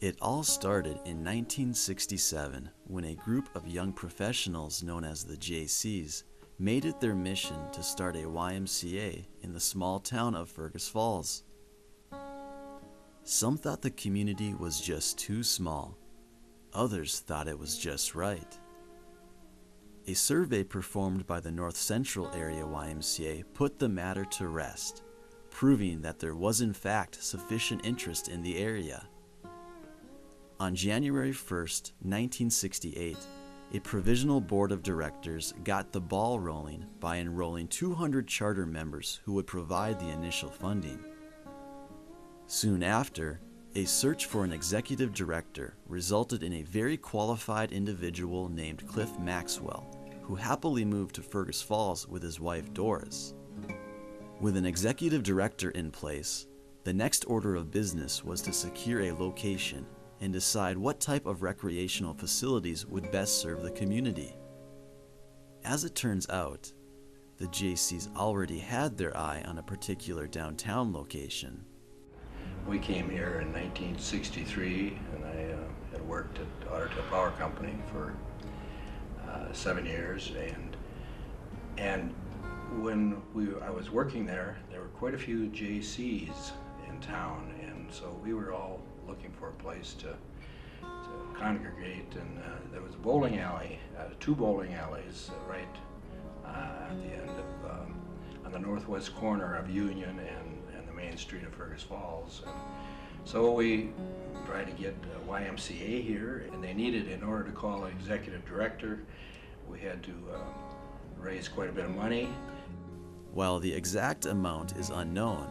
It all started in 1967 when a group of young professionals known as the JCs made it their mission to start a YMCA in the small town of Fergus Falls. Some thought the community was just too small. Others thought it was just right. A survey performed by the North Central Area YMCA put the matter to rest, proving that there was in fact sufficient interest in the area. On January 1st, 1968, a provisional board of directors got the ball rolling by enrolling 200 charter members who would provide the initial funding. Soon after, a search for an executive director resulted in a very qualified individual named Cliff Maxwell, who happily moved to Fergus Falls with his wife Doris. With an executive director in place, the next order of business was to secure a location and decide what type of recreational facilities would best serve the community. As it turns out, the JCs already had their eye on a particular downtown location. We came here in 1963, and I had worked at Ottertail Power Company for 7 years, and when I was working there were quite a few JCs in town, and so we were all looking for a place to congregate, and there was a bowling alley, 2 bowling alleys right at the end of, on the northwest corner of Union and the main street of Fergus Falls. And so we tried to get YMCA here, and they needed, in order to call an executive director, we had to raise quite a bit of money. While the exact amount is unknown,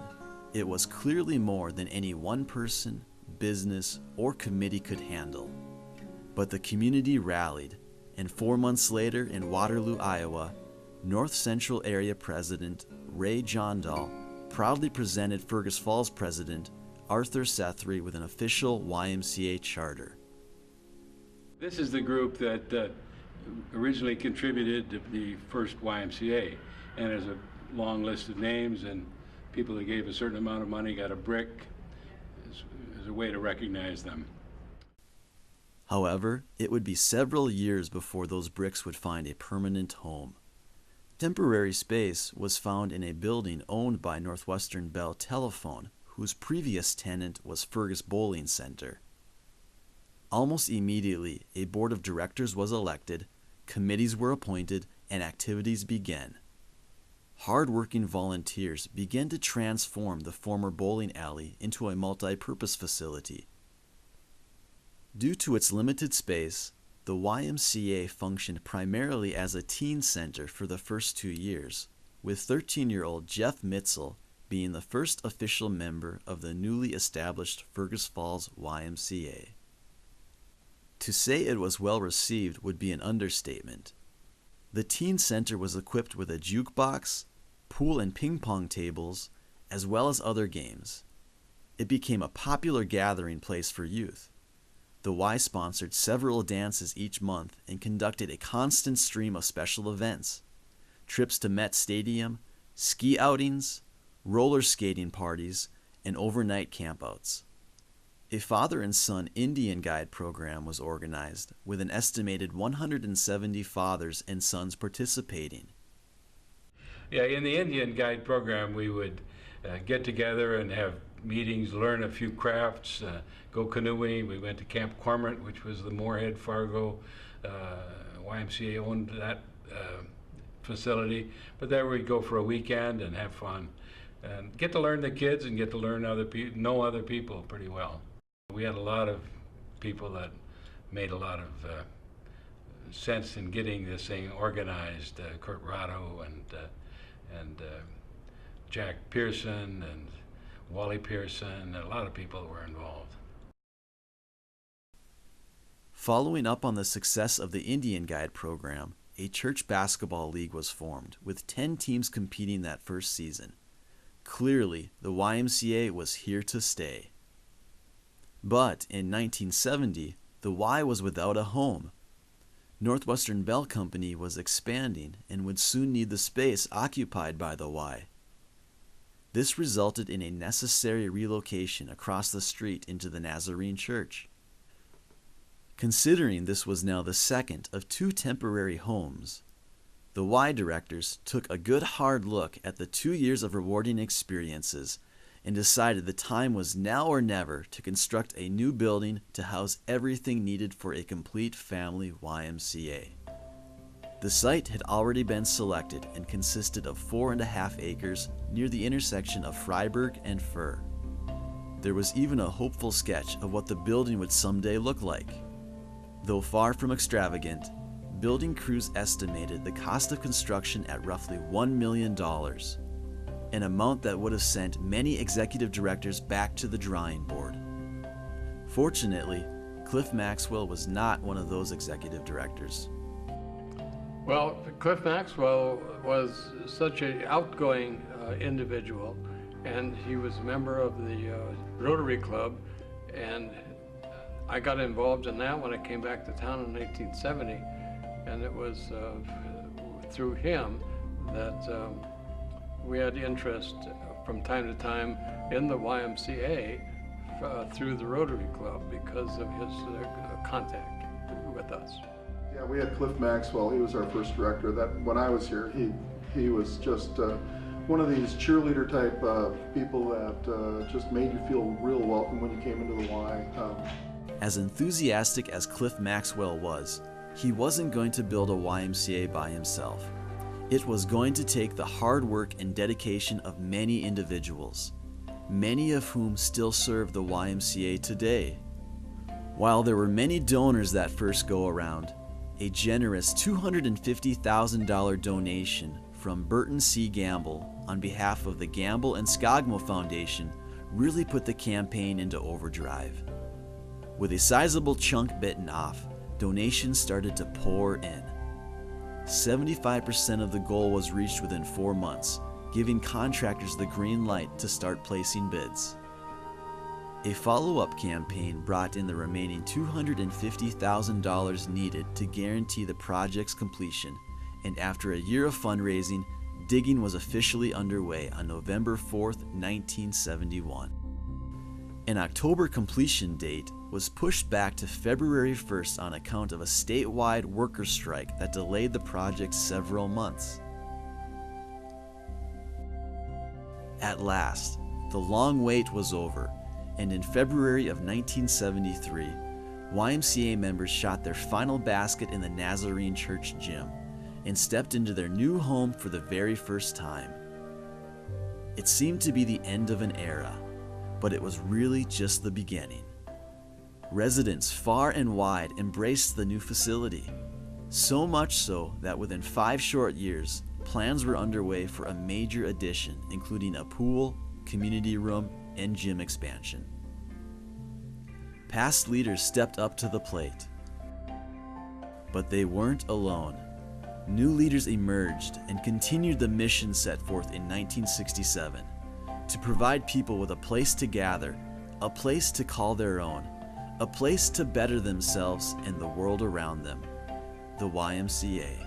it was clearly more than any one person, business, or committee could handle. But the community rallied, and 4 months later in Waterloo, Iowa, North Central Area President Ray Johndall proudly presented Fergus Falls President Arthur Sethry with an official YMCA charter. This is the group that originally contributed to the first YMCA, and there's a long list of names, and people that gave a certain amount of money got a brick as a way to recognize them. However, it would be several years before those bricks would find a permanent home. Temporary space was found in a building owned by Northwestern Bell Telephone, whose previous tenant was Fergus Bowling Center. Almost immediately, a board of directors was elected, committees were appointed, and activities began. Hard-working volunteers began to transform the former bowling alley into a multi-purpose facility. Due to its limited space, the YMCA functioned primarily as a teen center for the first 2 years, with 13-year-old Jeff Mitzel being the first official member of the newly established Fergus Falls YMCA. To say it was well received would be an understatement. The teen center was equipped with a jukebox, pool and ping pong tables, as well as other games. It became a popular gathering place for youth. The Y sponsored several dances each month and conducted a constant stream of special events: trips to Met Stadium, ski outings, roller skating parties, and overnight campouts. A father and son Indian guide program was organized, with an estimated 170 fathers and sons participating. Yeah, in the Indian guide program, we would get together and have meetings, learn a few crafts, go canoeing. We went to Camp Cormorant, which was the Moorhead Fargo YMCA owned that facility. But there we'd go for a weekend and have fun and get to learn the kids and get to learn know other people pretty well. We had a lot of people that made a lot of sense in getting this thing organized. Kurt Rotto and Jack Pearson and Wally Pearson, a lot of people were involved. Following up on the success of the Indian Guide program, a church basketball league was formed, with 10 teams competing that first season. Clearly, the YMCA was here to stay. But in 1970, the Y was without a home. Northwestern Bell Company was expanding and would soon need the space occupied by the Y. This resulted in a necessary relocation across the street into the Nazarene Church. Considering this was now the second of 2 temporary homes, the Y directors took a good hard look at the 2 years of rewarding experiences and decided the time was now or never to construct a new building to house everything needed for a complete family YMCA. The site had already been selected and consisted of 4.5 acres near the intersection of Freiburg and Fur. There was even a hopeful sketch of what the building would someday look like. Though far from extravagant, building crews estimated the cost of construction at roughly $1 million, an amount that would have sent many executive directors back to the drawing board. Fortunately, Cliff Maxwell was not one of those executive directors. Well, Cliff Maxwell was such an outgoing individual, and he was a member of the Rotary Club, and I got involved in that when I came back to town in 1870, and it was through him that we had interest from time to time in the YMCA through the Rotary Club because of his contact with us. Yeah, we had Cliff Maxwell. He was our first director. That when I was here, he was just one of these cheerleader type people that just made you feel real welcome when you came into the Y. As enthusiastic as Cliff Maxwell was, he wasn't going to build a YMCA by himself. It was going to take the hard work and dedication of many individuals, many of whom still serve the YMCA today. While there were many donors that first go around, a generous $250,000 donation from Burton C. Gamble on behalf of the Gamble and Skogmo Foundation really put the campaign into overdrive. With a sizable chunk bitten off, donations started to pour in. 75% of the goal was reached within 4 months, giving contractors the green light to start placing bids. A follow-up campaign brought in the remaining $250,000 needed to guarantee the project's completion, and after a year of fundraising, digging was officially underway on November 4th, 1971. An October completion date was pushed back to February 1st on account of a statewide worker strike that delayed the project several months. At last, the long wait was over, and in February of 1973, YMCA members shot their final basket in the Nazarene Church gym and stepped into their new home for the very first time. It seemed to be the end of an era, but it was really just the beginning. Residents far and wide embraced the new facility, so much so that within 5 short years, plans were underway for a major addition, including a pool, community room, and gym expansion. Past leaders stepped up to the plate, but they weren't alone. New leaders emerged and continued the mission set forth in 1967 to provide people with a place to gather, a place to call their own, a place to better themselves and the world around them, the YMCA.